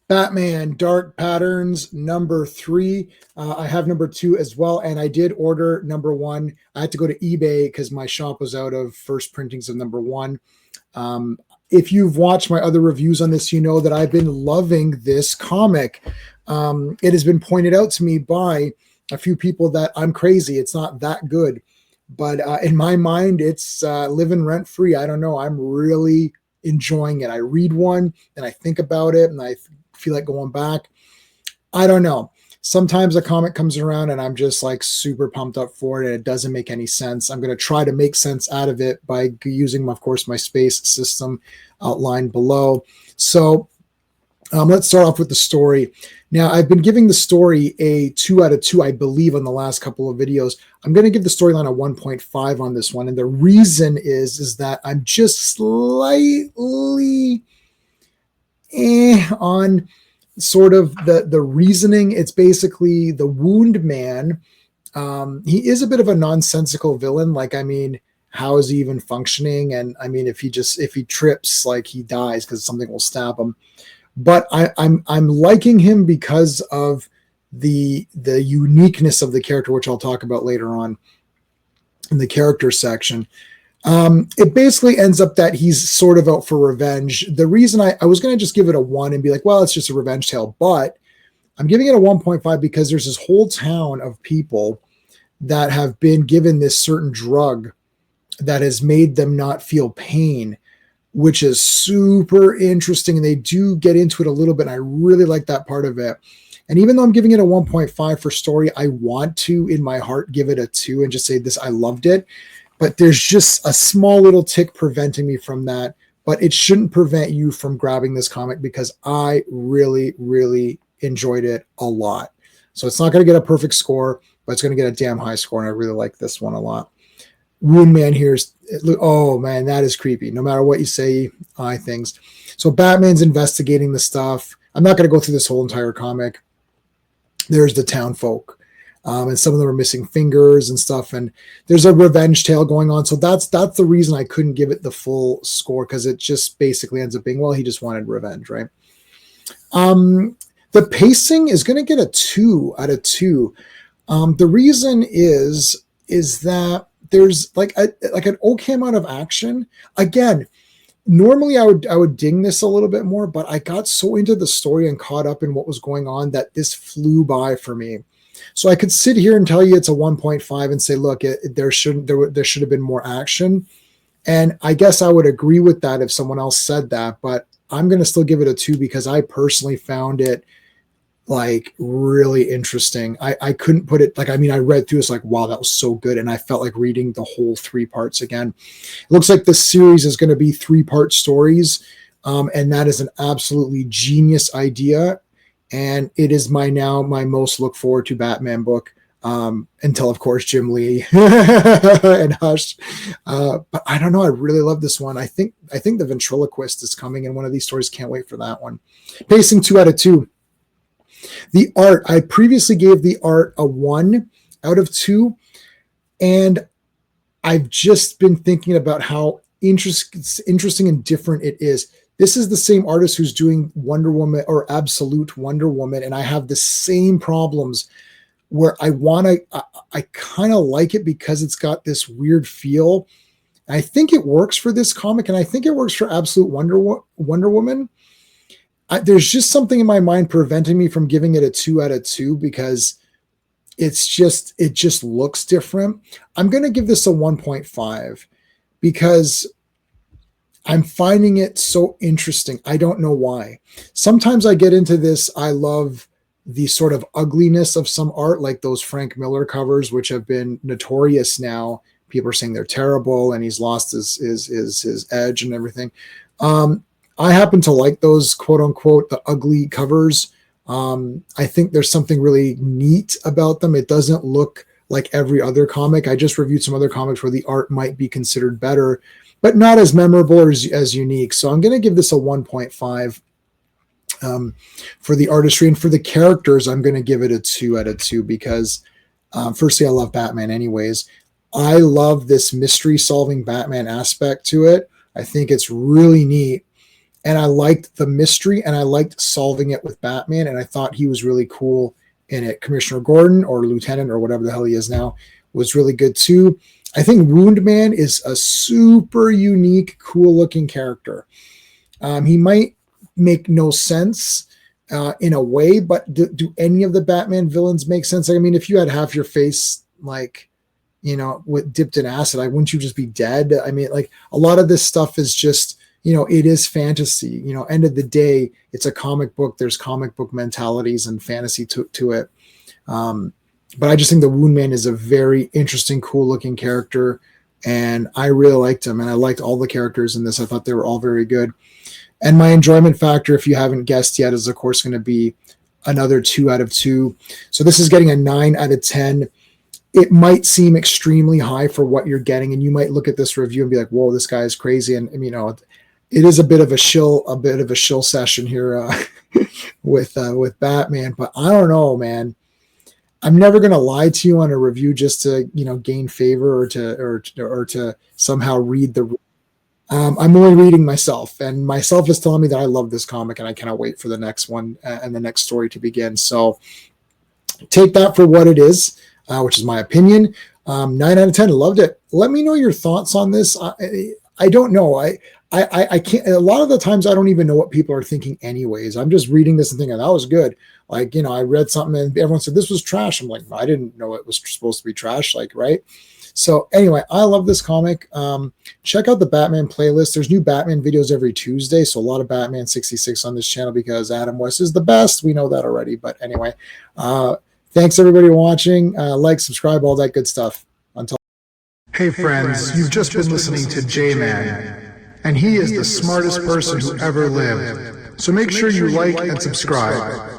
Batman Dark Patterns number 3. I have number 2 as well, and I did order number 1. I had to go to eBay because my shop was out of first printings of number 1. Um, if you've watched my other reviews on this, you know that I've been loving this comic. It has been pointed out to me by a few people that I'm crazy. It's not that good. But in my mind, it's living rent free. I don't know. I'm really enjoying it. I read one and I think about it and I feel like going back. I don't know. Sometimes a comic comes around and I'm just like super pumped up for it and it doesn't make any sense. I'm going to try to make sense out of it by using, of course, my space system outlined below. So let's start off with the story. Now, I've been giving the story a 2 out of 2, I believe, on the last couple of videos. I'm going to give the storyline a 1.5 on this one. And the reason is that I'm just slightly on sort of the reasoning. It's basically the Wound Man. He is a bit of a nonsensical villain. Like, I mean, how is he even functioning? And I mean, if he trips, like he dies because something will stab him. But I'm liking him because of the uniqueness of the character, which I'll talk about later on in the character section. It basically ends up that he's sort of out for revenge. The reason I was going to just give it a 1 and be like, well, it's just a revenge tale, but I'm giving it a 1.5 because there's this whole town of people that have been given this certain drug that has made them not feel pain, which is super interesting. And they do get into it a little bit. And I really like that part of it. And even though I'm giving it a 1.5 for story, I want to, in my heart, give it a 2 and just say this, I loved it. But there's just a small little tick preventing me from that. But it shouldn't prevent you from grabbing this comic because I really, really enjoyed it a lot. So it's not going to get a perfect score, but it's going to get a damn high score. And I really like this one a lot. Wound Man here's, oh man, that is creepy. No matter what you say, eye things. So Batman's investigating the stuff. I'm not going to go through this whole entire comic. There's the town folk. And some of them are missing fingers and stuff. And there's a revenge tale going on. So that's the reason I couldn't give it the full score, because it just basically ends up being, well, he just wanted revenge, right? The pacing is going to get a 2 out of 2. The reason is that there's like an okay amount of action. Again, normally I would ding this a little bit more, but I got so into the story and caught up in what was going on that this flew by for me. So I could sit here and tell you it's a 1.5 and say, look, there should have been more action. And I guess I would agree with that if someone else said that, but I'm going to still give it a 2 because I personally found it like really interesting. I couldn't put it like, I mean, I read through this like, wow, that was so good. And I felt like reading the whole 3 parts again. It looks like this series is going to be 3-part stories. And that is an absolutely genius idea. And it is my most look forward to Batman book, until of course Jim Lee and Hush. But I don't know. I really love this one. I think the ventriloquist is coming in one of these stories. Can't wait for that one. Pacing 2 out of 2. The art, I previously gave the art a 1 out of 2. And I've just been thinking about how interesting and different it is. This is the same artist who's doing Wonder Woman or Absolute Wonder Woman. And I have the same problems where I kind of like it because it's got this weird feel. I think it works for this comic. And I think it works for Absolute Wonder Woman. There's just something in my mind preventing me from giving it a 2 out of 2 because it just looks different. I'm going to give this a 1.5 because I'm finding it so interesting. I don't know why. Sometimes I get into this. I love the sort of ugliness of some art, like those Frank Miller covers, which have been notorious now. People are saying they're terrible and he's lost his edge and everything. I happen to like those quote unquote, the ugly covers. I think there's something really neat about them. It doesn't look like every other comic. I just reviewed some other comics where the art might be considered better, but not as memorable or as unique. So I'm going to give this a 1.5 for the artistry. And for the characters, I'm going to give it a 2 out of 2 because firstly, I love Batman anyways. I love this mystery solving Batman aspect to it. I think it's really neat. and I liked the mystery, and I liked solving it with Batman, and I thought he was really cool in it. Commissioner Gordon, or Lieutenant, or whatever the hell he is now, was really good too. I think Wound Man is a super unique, cool looking character. He might make no sense in a way, but do any of the Batman villains make sense? I mean, if you had half your face like, with dipped in acid, wouldn't you just be dead? I mean, like, a lot of this stuff is just, it is fantasy. End of the day, it's a comic book. There's comic book mentalities and fantasy to it. But I just think the Wound Man is a very interesting, cool looking character, and I really liked him, and I liked all the characters in this. I thought they were all very good. And my enjoyment factor, if you haven't guessed yet, is of course going to be another 2 out of 2. So this is getting a 9 out of 10. It might seem extremely high for what you're getting, and you might look at this review and be like, "Whoa, this guy is crazy." And it is a bit of a shill session here with Batman. But I don't know, man. I'm never going to lie to you on a review just to gain favor or to somehow read the. I'm only reading myself, and myself is telling me that I love this comic, and I cannot wait for the next one and the next story to begin. So take that for what it is, which is my opinion. 9 out of 10, loved it. Let me know your thoughts on this. I don't know. I can't. A lot of the times, I don't even know what people are thinking. Anyways, I'm just reading this and thinking that was good. Like, I read something and everyone said this was trash. I'm like, I didn't know it was supposed to be trash. Like, right. So anyway, I love this comic. Check out the Batman playlist. There's new Batman videos every Tuesday. So a lot of Batman 66 on this channel because Adam West is the best. We know that already. But anyway, thanks everybody for watching. Like, subscribe, all that good stuff. Until. Hey friends, you've just been listening to J-Man, and he is the smartest person who ever lived. So make sure you like and subscribe.